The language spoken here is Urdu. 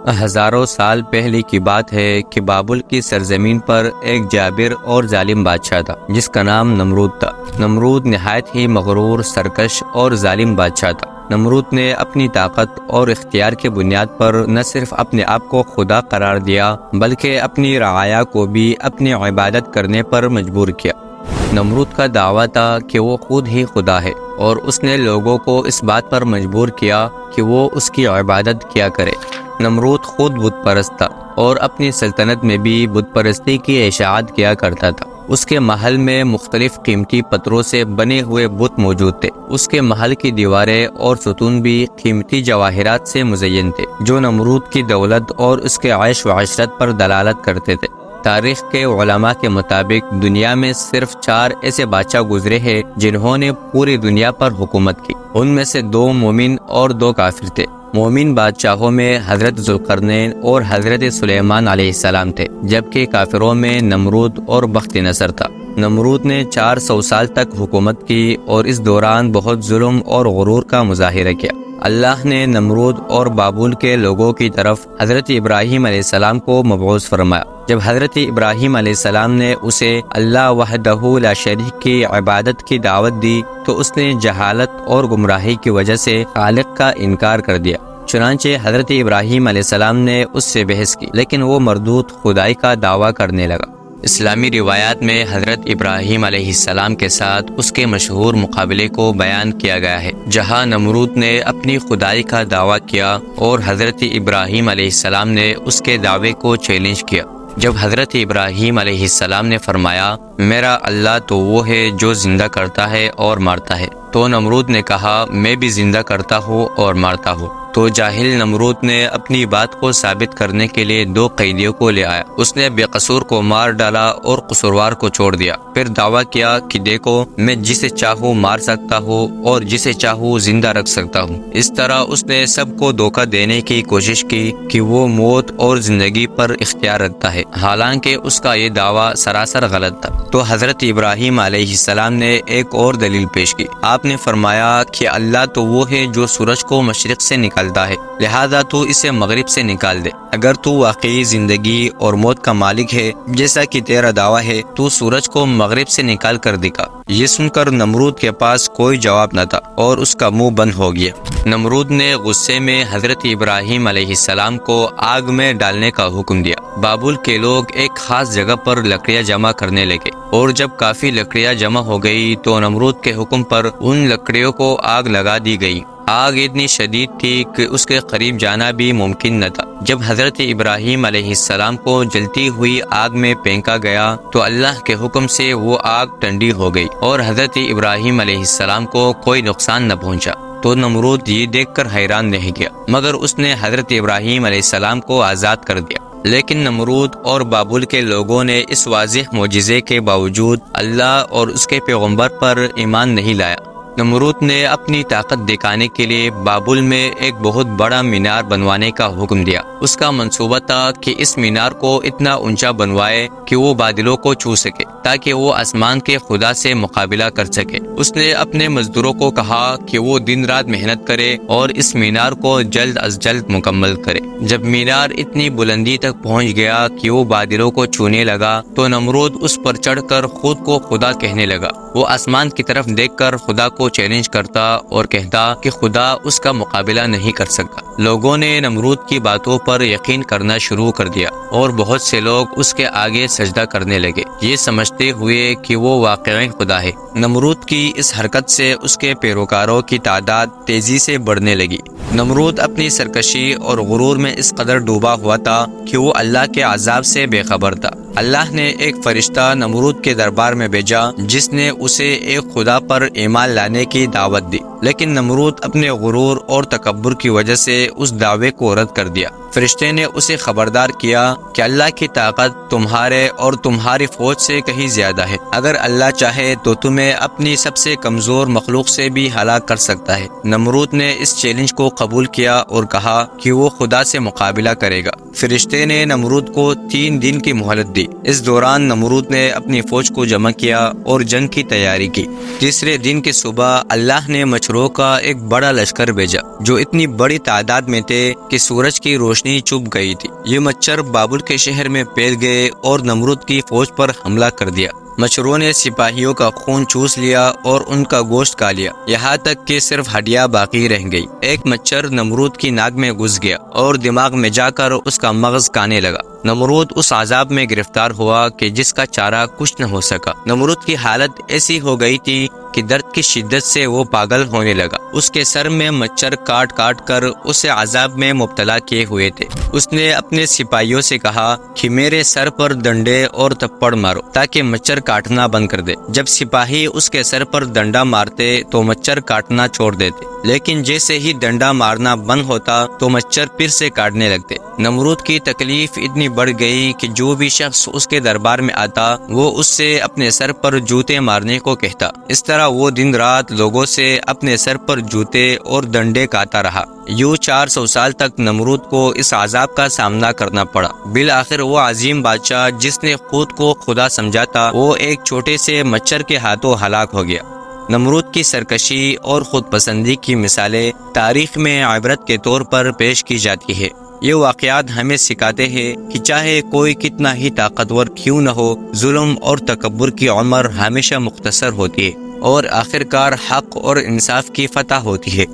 ہزاروں سال پہلے کی بات ہے کہ بابل کی سرزمین پر ایک جابر اور ظالم بادشاہ تھا جس کا نام نمرود تھا۔ نمرود نہایت ہی مغرور، سرکش اور ظالم بادشاہ تھا۔ نمرود نے اپنی طاقت اور اختیار کی بنیاد پر نہ صرف اپنے آپ کو خدا قرار دیا بلکہ اپنی رعایا کو بھی اپنی عبادت کرنے پر مجبور کیا۔ نمرود کا دعویٰ تھا کہ وہ خود ہی خدا ہے، اور اس نے لوگوں کو اس بات پر مجبور کیا کہ وہ اس کی عبادت کیا کرے۔ نمرود خود بت پرست تھا اور اپنی سلطنت میں بھی بت پرستی کی اشاعت کیا کرتا تھا۔ اس کے محل میں مختلف قیمتی پتھروں سے بنے ہوئے بت موجود تھے۔ اس کے محل کی دیواریں اور ستون بھی قیمتی جواہرات سے مزین تھے جو نمرود کی دولت اور اس کے عیش و عشرت پر دلالت کرتے تھے۔ تاریخ کے علماء کے مطابق دنیا میں صرف 4 ایسے بادشاہ گزرے ہیں جنہوں نے پوری دنیا پر حکومت کی۔ ان میں سے 2 مومن اور 2 کافر تھے۔ مومن بادشاہوں میں حضرت ذوالقرنین اور حضرت سلیمان علیہ السلام تھے، جبکہ کافروں میں نمرود اور بخت نصر تھا۔ نمرود نے 400 سال تک حکومت کی اور اس دوران بہت ظلم اور غرور کا مظاہرہ کیا۔ اللہ نے نمرود اور بابل کے لوگوں کی طرف حضرت ابراہیم علیہ السلام کو مبعوث فرمایا۔ جب حضرت ابراہیم علیہ السلام نے اسے اللہ وحدہ لا شریک کی عبادت کی دعوت دی تو اس نے جہالت اور گمراہی کی وجہ سے خالق کا انکار کر دیا۔ چنانچہ حضرت ابراہیم علیہ السلام نے اس سے بحث کی، لیکن وہ مردود خدائی کا دعویٰ کرنے لگا۔ اسلامی روایات میں حضرت ابراہیم علیہ السلام کے ساتھ اس کے مشہور مقابلے کو بیان کیا گیا ہے، جہاں نمرود نے اپنی خدائی کا دعویٰ کیا اور حضرت ابراہیم علیہ السلام نے اس کے دعوے کو چیلنج کیا۔ جب حضرت ابراہیم علیہ السلام نے فرمایا میرا اللہ تو وہ ہے جو زندہ کرتا ہے اور مارتا ہے، تو نمرود نے کہا میں بھی زندہ کرتا ہوں اور مارتا ہوں۔ تو جاہل نمرود نے اپنی بات کو ثابت کرنے کے لیے 2 قیدیوں کو لے آیا۔ اس نے بے قصور کو مار ڈالا اور قصوروار کو چھوڑ دیا، پھر دعویٰ کیا کہ دیکھو میں جسے چاہوں مار سکتا ہوں اور جسے چاہوں زندہ رکھ سکتا ہوں۔ اس طرح اس نے سب کو دھوکہ دینے کی کوشش کی کہ وہ موت اور زندگی پر اختیار رکھتا ہے، حالانکہ اس کا یہ دعویٰ سراسر غلط تھا۔ تو حضرت ابراہیم علیہ السلام نے ایک اور دلیل پیش کی۔ آپ نے فرمایا کہ اللہ تو وہ ہے جو سورج کو مشرق سے نکالتا ہے، لہذا تو اسے مغرب سے نکال دے۔ اگر تو واقعی زندگی اور موت کا مالک ہے جیسا کہ تیرا دعویٰ ہے تو سورج کو مغرب سے نکال کر دکھا۔ یہ سن کر نمرود کے پاس کوئی جواب نہ تھا اور اس کا منہ بند ہو گیا۔ نمرود نے غصے میں حضرت ابراہیم علیہ السلام کو آگ میں ڈالنے کا حکم دیا۔ بابل کے لوگ ایک خاص جگہ پر لکڑیاں جمع کرنے لگے، اور جب کافی لکڑیاں جمع ہو گئی تو نمرود کے حکم پر ان لکڑیوں کو آگ لگا دی گئی۔ آگ اتنی شدید تھی کہ اس کے قریب جانا بھی ممکن نہ تھا۔ جب حضرت ابراہیم علیہ السلام کو جلتی ہوئی آگ میں پھینکا گیا تو اللہ کے حکم سے وہ آگ ٹھنڈی ہو گئی اور حضرت ابراہیم علیہ السلام کو کوئی نقصان نہ پہنچا۔ تو نمرود یہ دیکھ کر حیران رہ گیا، مگر اس نے حضرت ابراہیم علیہ السلام کو آزاد کر دیا۔ لیکن نمرود اور بابل کے لوگوں نے اس واضح معجزے کے باوجود اللہ اور اس کے پیغمبر پر ایمان نہیں لایا۔ نمرود نے اپنی طاقت دکھانے کے لیے بابل میں ایک بہت بڑا مینار بنوانے کا حکم دیا۔ اس کا منصوبہ تھا کہ اس مینار کو اتنا اونچا بنوائے کہ وہ بادلوں کو چھو سکے تاکہ وہ آسمان کے خدا سے مقابلہ کر سکے۔ اس نے اپنے مزدوروں کو کہا کہ وہ دن رات محنت کرے اور اس مینار کو جلد از جلد مکمل کرے۔ جب مینار اتنی بلندی تک پہنچ گیا کہ وہ بادلوں کو چھونے لگا تو نمرود اس پر چڑھ کر خود کو خدا کہنے لگا۔ وہ آسمان کی طرف دیکھ کر خدا کو چیلنج کرتا اور کہتا کہ خدا اس کا مقابلہ نہیں کر سکتا۔ لوگوں نے نمرود کی باتوں پر یقین کرنا شروع کر دیا اور بہت سے لوگ اس کے آگے سجدہ کرنے لگے، یہ سمجھتے ہوئے کہ وہ واقعی خدا ہے۔ نمرود کی اس حرکت سے اس کے پیروکاروں کی تعداد تیزی سے بڑھنے لگی۔ نمرود اپنی سرکشی اور غرور میں اس قدر ڈوبا ہوا تھا کہ وہ اللہ کے عذاب سے بے خبر تھا۔ اللہ نے ایک فرشتہ نمرود کے دربار میں بھیجا جس نے اسے ایک خدا پر ایمان لانے کی دعوت دی، لیکن نمرود اپنے غرور اور تکبر کی وجہ سے اس دعوے کو رد کر دیا۔ فرشتے نے اسے خبردار کیا کہ اللہ کی طاقت تمہارے اور تمہاری فوج سے کہیں زیادہ ہے۔ اگر اللہ چاہے تو تمہیں اپنی سب سے کمزور مخلوق سے بھی ہلاک کر سکتا ہے۔ نمرود نے اس چیلنج کو قبول کیا اور کہا کہ وہ خدا سے مقابلہ کرے گا۔ فرشتے نے نمرود کو 3 دن کی مہلت دی۔ اس دوران نمرود نے اپنی فوج کو جمع کیا اور جنگ کی تیاری کی۔ تیسرے دن کی صبح اللہ نے مچھروں مچھروں کا ایک بڑا لشکر بھیجا جو اتنی بڑی تعداد میں تھے کہ سورج کی روشنی چھپ گئی تھی۔ یہ مچھر بابل کے شہر میں پھیل گئے اور نمرود کی فوج پر حملہ کر دیا۔ مچھروں نے سپاہیوں کا خون چوس لیا اور ان کا گوشت کھا لیا، یہاں تک کہ صرف ہڈیاں باقی رہ گئی۔ ایک مچھر نمرود کی ناک میں گھس گیا اور دماغ میں جا کر اس کا مغز کھانے لگا۔ نمرود اس عذاب میں گرفتار ہوا کہ جس کا چارہ کچھ نہ ہو سکا۔ نمرود کی حالت ایسی ہو گئی تھی کہ درد کی شدت سے وہ پاگل ہونے لگا۔ اس کے سر میں مچھر کاٹ کاٹ کر اسے عذاب میں مبتلا کیے ہوئے تھے۔ اس نے اپنے سپاہیوں سے کہا کہ میرے سر پر ڈنڈے اور تھپڑ مارو تاکہ مچھر کاٹنا بند کر دے۔ جب سپاہی اس کے سر پر ڈنڈا مارتے تو مچھر کاٹنا چھوڑ دیتے، لیکن جیسے ہی ڈنڈا مارنا بند ہوتا تو مچھر پھر سے کاٹنے لگتے۔ نمرود کی تکلیف اتنی بڑھ گئی کہ جو بھی شخص اس کے دربار میں آتا وہ اس سے اپنے سر پر جوتے مارنے کو کہتا۔ اس طرح وہ دن رات لوگوں سے اپنے سر پر جوتے اور ڈنڈے کھاتا رہا۔ یوں 400 سال تک نمرود کو اس عذاب کا سامنا کرنا پڑا۔ بالآخر وہ عظیم بادشاہ جس نے خود کو خدا سمجھا تھا، وہ ایک چھوٹے سے مچھر کے ہاتھوں ہلاک ہو گیا۔ نمرود کی سرکشی اور خود پسندی کی مثالیں تاریخ میں عبرت کے طور پر پیش کی جاتی ہے۔ یہ واقعات ہمیں سکھاتے ہیں کہ چاہے کوئی کتنا ہی طاقتور کیوں نہ ہو، ظلم اور تکبر کی عمر ہمیشہ مختصر ہوتی ہے اور آخرکار حق اور انصاف کی فتح ہوتی ہے۔